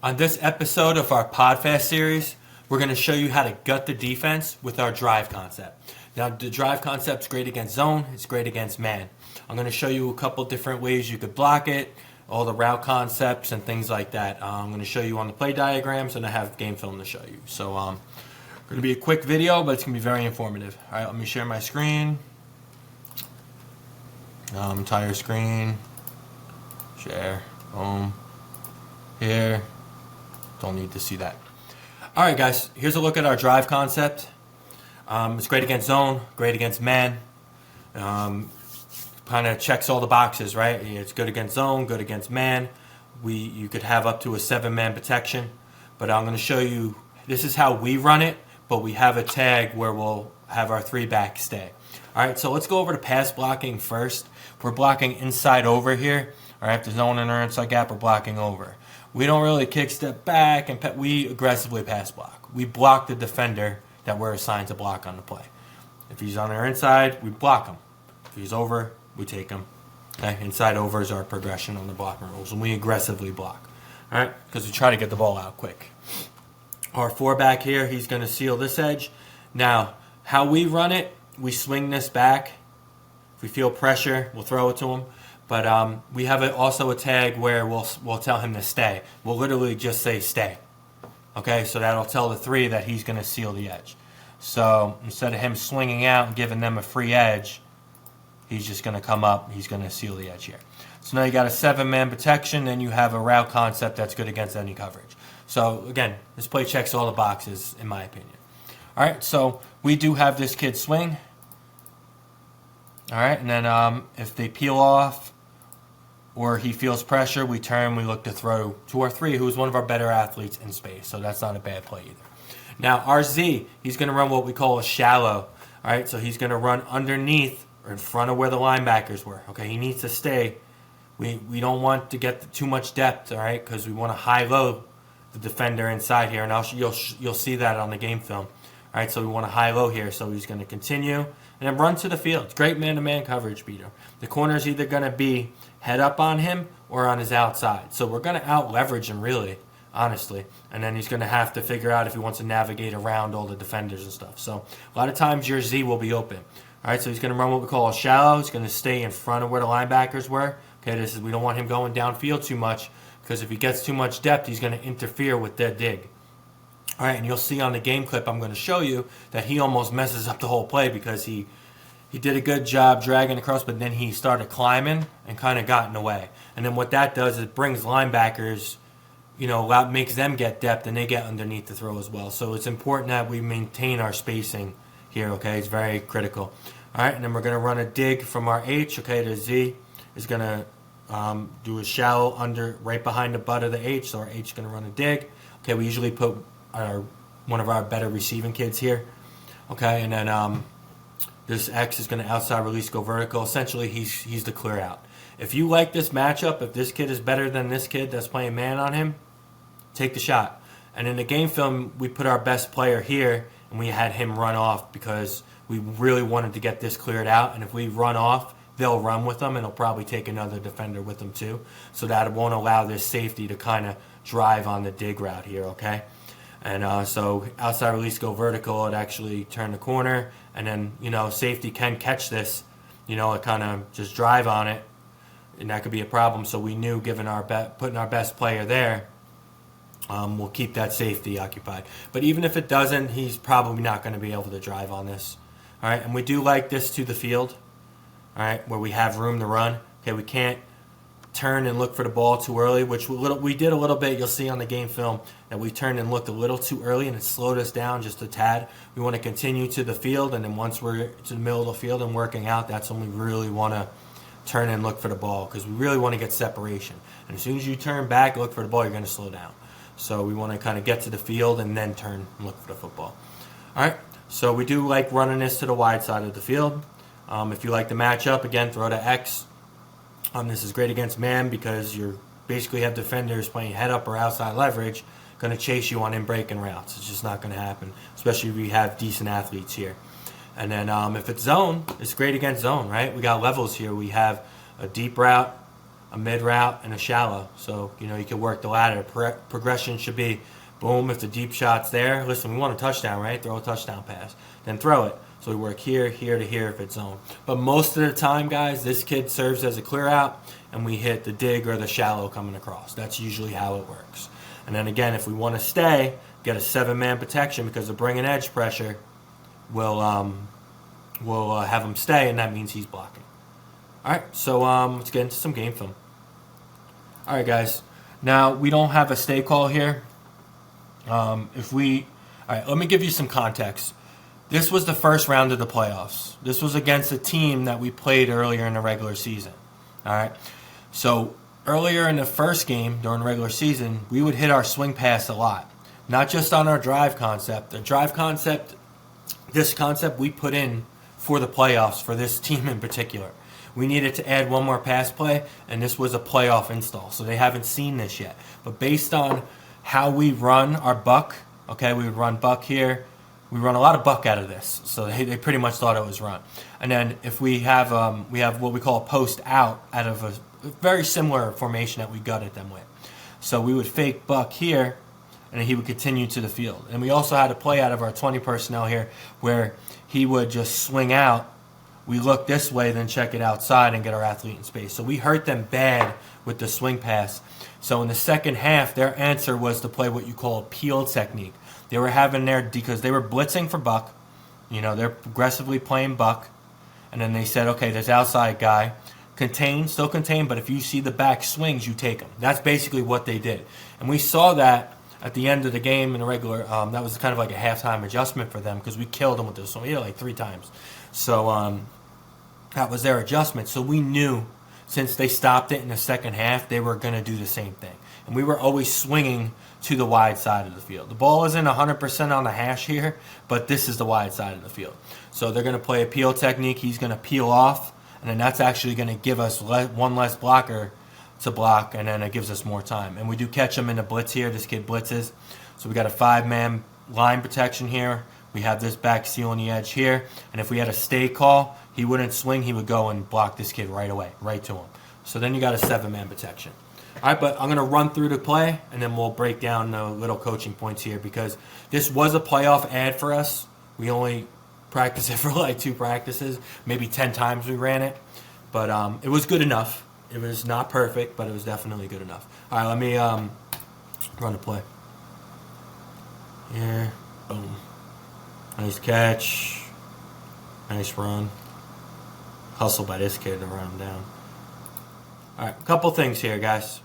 On this episode of our PodFast series, we're going to show you how to gut the defense with our drive concept. Now, the drive concept's great against zone, it's great against man. I'm going to show you a couple different ways you could block it, all the route concepts and things like that. I'm going to show you on the play diagrams, and I have game film to show you. So, going to be a quick video, but it's going to be very informative. All right, let me share my screen. Entire screen. Share. Boom. Here. Don't need to see that. All right, guys, here's a look at our drive concept. It's great against zone, great against man. Kind of checks all the boxes, right? It's good against zone, good against man. You could have up to a 7-man protection, but I'm going to show you, this is how we run it, but we have a tag where we'll have our 3-back stay. All right, so let's go over to pass blocking first. We're blocking inside over here. All right, if there's no one in our inside gap, we're blocking over. We don't really kick step back, and we aggressively pass block. We block the defender that we're assigned to block on the play. If he's on our inside, we block him. If he's over, we take him. Okay? Inside over is our progression on the blocking rules, and we aggressively block. All right, because we try to get the ball out quick. Our 4-back here, he's going to seal this edge. Now, how we run it, we swing this back. If we feel pressure, we'll throw it to him. But we have also a tag where we'll tell him to stay. We'll literally just say stay. Okay, so that'll tell the 3 that he's going to seal the edge. So instead of him swinging out and giving them a free edge, he's just going to come up. He's going to seal the edge here. So now you got a 7-man protection, and you have a route concept that's good against any coverage. So again, this play checks all the boxes, in my opinion. All right, so we do have this kid swing. All right, and then if they peel off, or he feels pressure, we turn, we look to throw to our 3, who's one of our better athletes in space. So that's not a bad play either. Now, our Z, he's going to run what we call a shallow. All right, so he's going to run underneath or in front of where the linebackers were. Okay, he needs to stay. We don't want to get too much depth, all right, because we want to high-low the defender inside here, and you'll see that on the game film. All right, so we want to high-low here, so he's going to continue and then run to the field. It's great man-to-man coverage, Peter. The corner is either going to be head up on him or on his outside. So we're going to out-leverage him, really, honestly. And then he's going to have to figure out if he wants to navigate around all the defenders and stuff. So a lot of times your Z will be open. All right, so he's going to run what we call a shallow. He's going to stay in front of where the linebackers were. Okay, we don't want him going downfield too much, because if he gets too much depth, he's going to interfere with their dig. All right, and you'll see on the game clip I'm going to show you that he almost messes up the whole play, because he did a good job dragging across, but then he started climbing and kind of got in the way. And then what that does is it brings linebackers, makes them get depth, and they get underneath the throw as well. So it's important that we maintain our spacing here, okay? It's very critical. All right, and then we're going to run a dig from our H, okay? The Z is going to do a shallow under right behind the butt of the H, so our H is going to run a dig. Okay, we usually put one of our better receiving kids here, okay? And then this X is going to outside release, go vertical. Essentially, he's the clear out. If you like this matchup, if this kid is better than this kid that's playing man on him, take the shot. And in the game film, we put our best player here, and we had him run off because we really wanted to get this cleared out. And if we run off, they'll run with them, and they'll probably take another defender with them too. So that won't allow this safety to kind of drive on the dig route here, okay? And so outside release, go vertical, it actually turn the corner, and then, safety can catch this, it kind of just drive on it, and that could be a problem. So we knew, putting our best player there, we'll keep that safety occupied. But even if it doesn't, he's probably not going to be able to drive on this. All right, and we do like this to the field, all right, where we have room to run. Okay, we can't turn and look for the ball too early, which we did a little bit. You'll see on the game film that we turned and looked a little too early, and it slowed us down just a tad. We want to continue to the field, and then once we're to the middle of the field and working out, that's when we really want to turn and look for the ball, because we really want to get separation. And as soon as you turn back, look for the ball, you're going to slow down. So we want to kind of get to the field and then turn and look for the football. All right, so we do like running this to the wide side of the field. If you like the matchup, again, throw to X. This is great against man, because you basically have defenders playing head up or outside leverage going to chase you on in-breaking routes. It's just not going to happen, especially if we have decent athletes here. And then if it's zone, it's great against zone, right? We got levels here. We have a deep route, a mid route, and a shallow. So, you can work the ladder. Progression should be, boom, if the deep shot's there. Listen, we want a touchdown, right? Throw a touchdown pass. Then throw it. So we work here, here to here if it's zone. But most of the time, guys, this kid serves as a clear out, and we hit the dig or the shallow coming across. That's usually how it works. And then again, if we want to stay, get a 7-man protection because of bringing edge pressure, we'll have him stay, and that means he's blocking. All right, so let's get into some game film. All right, guys. Now, we don't have a stay call here. All right, let me give you some context. This was the first round of the playoffs. This was against a team that we played earlier in the regular season. All right. So earlier in the first game during the regular season, we would hit our swing pass a lot. Not just on our drive concept. The drive concept, this concept we put in for the playoffs for this team in particular. We needed to add one more pass play, and this was a playoff install. So they haven't seen this yet. But based on how we run our buck, okay, we would run buck here. We run a lot of buck out of this, so they pretty much thought it was run. And then if we have what we call a post out of a very similar formation that we gutted them with. So we would fake buck here, and he would continue to the field. And we also had a play out of our 20 personnel here where he would just swing out. We look this way, then check it outside and get our athlete in space. So we hurt them bad with the swing pass. So in the second half, their answer was to play what you call a peel technique. They were having because they were blitzing for buck. They're aggressively playing buck. And then they said, okay, this outside guy, still contain, but if you see the back swings, you take him. That's basically what they did. And we saw that at the end of the game in the regular, that was kind of like a halftime adjustment for them because we killed them with this one. We hit it like 3 times. So that was their adjustment. So we knew since they stopped it in the second half, they were going to do the same thing. And we were always swinging to the wide side of the field. The ball isn't 100% on the hash here, but this is the wide side of the field. So they're going to play a peel technique. He's going to peel off, and then that's actually going to give us one less blocker to block, and then it gives us more time. And we do catch him in the blitz here. This kid blitzes. So we got a 5-man line protection here. We have this back seal on the edge here. And if we had a stay call, he wouldn't swing. He would go and block this kid right away, right to him. So then you got a 7-man protection. All right, but I'm going to run through the play, and then we'll break down the little coaching points here because this was a playoff ad for us. We only practiced it for like 2 practices. Maybe 10 times we ran it. But it was good enough. It was not perfect, but it was definitely good enough. All right, let me run the play. Here, boom. Nice catch. Nice run. Hustle by this kid to run him down. All right, a couple things here, guys.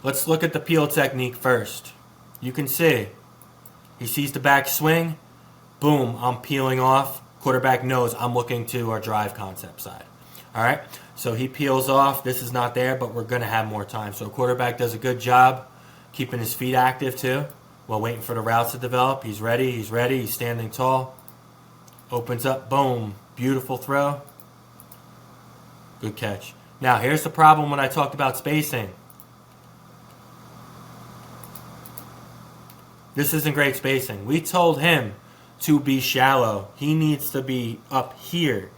Let's look at the peel technique first. You can see he sees the back swing. Boom, I'm peeling off. Quarterback knows I'm looking to our drive concept side. All right, so he peels off. This is not there, but we're going to have more time. So quarterback does a good job keeping his feet active too while waiting for the routes to develop. He's ready. He's standing tall. Opens up. Boom. Beautiful throw. Good catch. Now, here's the problem when I talked about spacing. This isn't great spacing. We told him to be shallow. He needs to be up here.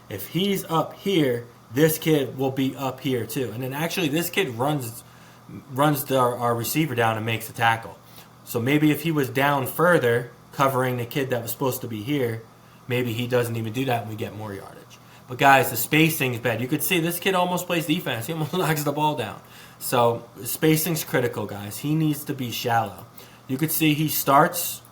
If he's up here, this kid will be up here too. And then actually this kid runs our receiver down and makes a tackle. So maybe if he was down further, covering the kid that was supposed to be here, maybe he doesn't even do that and we get more yardage. But guys, the spacing is bad. You could see this kid almost plays defense. He almost knocks the ball down. So spacing's critical, guys. He needs to be shallow. You could see he starts.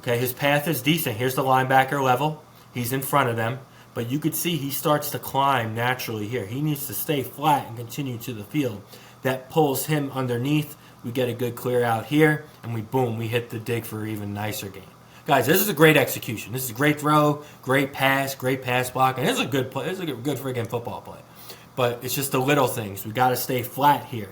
Okay, his path is decent. Here's the linebacker level. He's in front of them. But you could see he starts to climb naturally here. He needs to stay flat and continue to the field. That pulls him underneath. We get a good clear out here. And we hit the dig for an even nicer gain. Guys, this is a great execution. This is a great throw, great pass block. And this is a good play. This is a good friggin' football play. But it's just the little things. We got to stay flat here.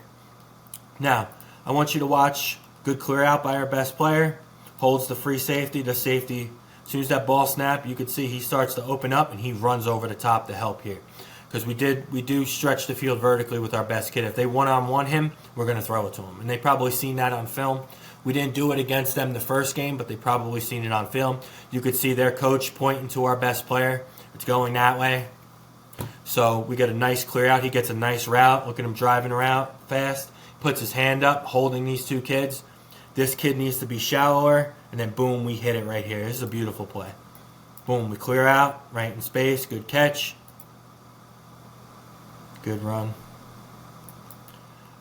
Now, I want you to watch good clear out by our best player. Holds the free safety. The safety, as soon as that ball snapped, you could see he starts to open up and he runs over the top to help here. Because we do stretch the field vertically with our best kid. If they one-on-one him, we're going to throw it to him. And they probably seen that on film. We didn't do it against them the first game, but they probably seen it on film. You could see their coach pointing to our best player. It's going that way. So we get a nice clear out. He gets a nice route. Look at him driving around fast. Puts his hand up, holding these two kids. This kid needs to be shallower, and then boom, we hit it right here. This is a beautiful play. Boom, we clear out, right in space. Good catch. Good run.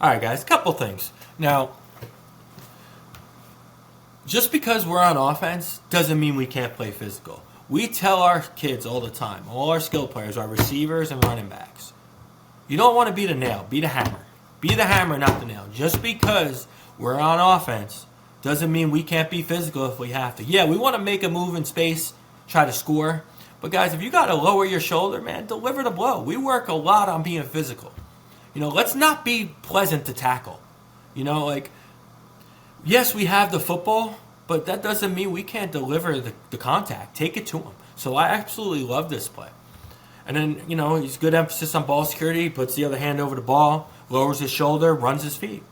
All right, guys, a couple things. Now, just because we're on offense doesn't mean we can't play physical. We tell our kids all the time, all our skill players, our receivers and running backs, you don't want to be the nail, be the hammer. Be the hammer, not the nail. Just because we're on offense doesn't mean we can't be physical if we have to. Yeah, we want to make a move in space, try to score. But guys, if you got to lower your shoulder, man, deliver the blow. We work a lot on being physical. Let's not be pleasant to tackle. Yes, we have the football, but that doesn't mean we can't deliver the contact. Take it to him. So I absolutely love this play. And then, he's good emphasis on ball security. He puts the other hand over the ball, lowers his shoulder, runs his feet.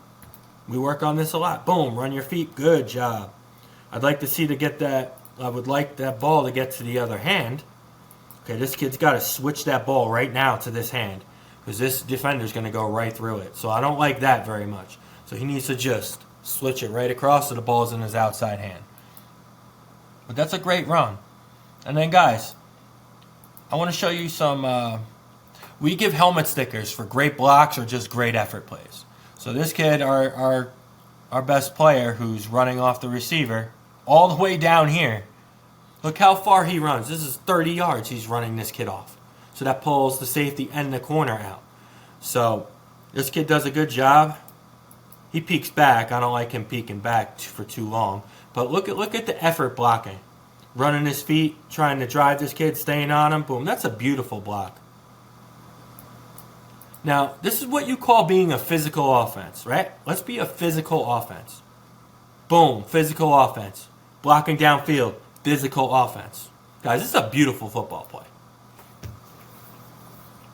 We work on this a lot. Boom, run your feet. Good job. I'd like to see I would like that ball to get to the other hand. Okay, this kid's got to switch that ball right now to this hand because this defender's going to go right through it. So I don't like that very much. So he needs to just switch it right across so the ball's in his outside hand. But that's a great run. And then, guys, I want to show you some... we give helmet stickers for great blocks or just great effort plays. So this kid, our best player who's running off the receiver, all the way down here, look how far he runs. This is 30 yards he's running this kid off. So that pulls the safety and the corner out. So this kid does a good job. He peeks back. I don't like him peeking back for too long. But look at the effort blocking. Running his feet, trying to drive this kid, staying on him. Boom. That's a beautiful block. Now, this is what you call being a physical offense, right? Let's be a physical offense. Boom. Physical offense. Blocking downfield. Physical offense. Guys, this is a beautiful football play.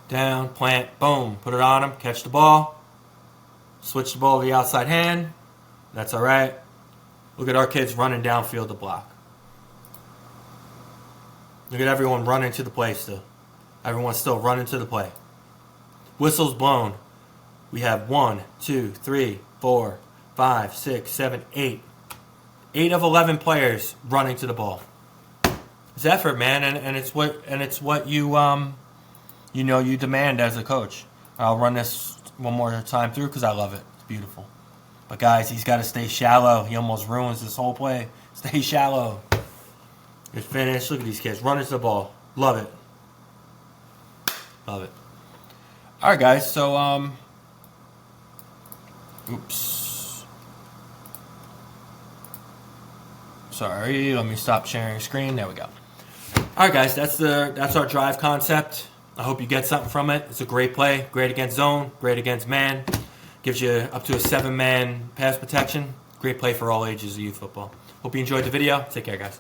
Down, plant, boom. Put it on him. Catch the ball. Switch the ball to the outside hand. That's all right. Look at our kids running downfield to block. Look at everyone running to the play still. Everyone's still running to the play. Whistle's blown. We have 1, 2, 3, 4, 5, 6, 7, 8. 8 of 11 players running to the ball. It's effort, man, and it's what you you demand as a coach. I'll run this one more time through because I love it. It's beautiful. But guys, he's got to stay shallow. He almost ruins this whole play. Stay shallow. Good finish. Look at these kids running to the ball. Love it. Love it. All right, guys. So oops. Sorry. Let me stop sharing screen. There we go. All right, guys. That's our drive concept. I hope you get something from it. It's a great play. Great against zone. Great against man. Gives you up to a 7-man pass protection. Great play for all ages of youth football. Hope you enjoyed the video. Take care, guys.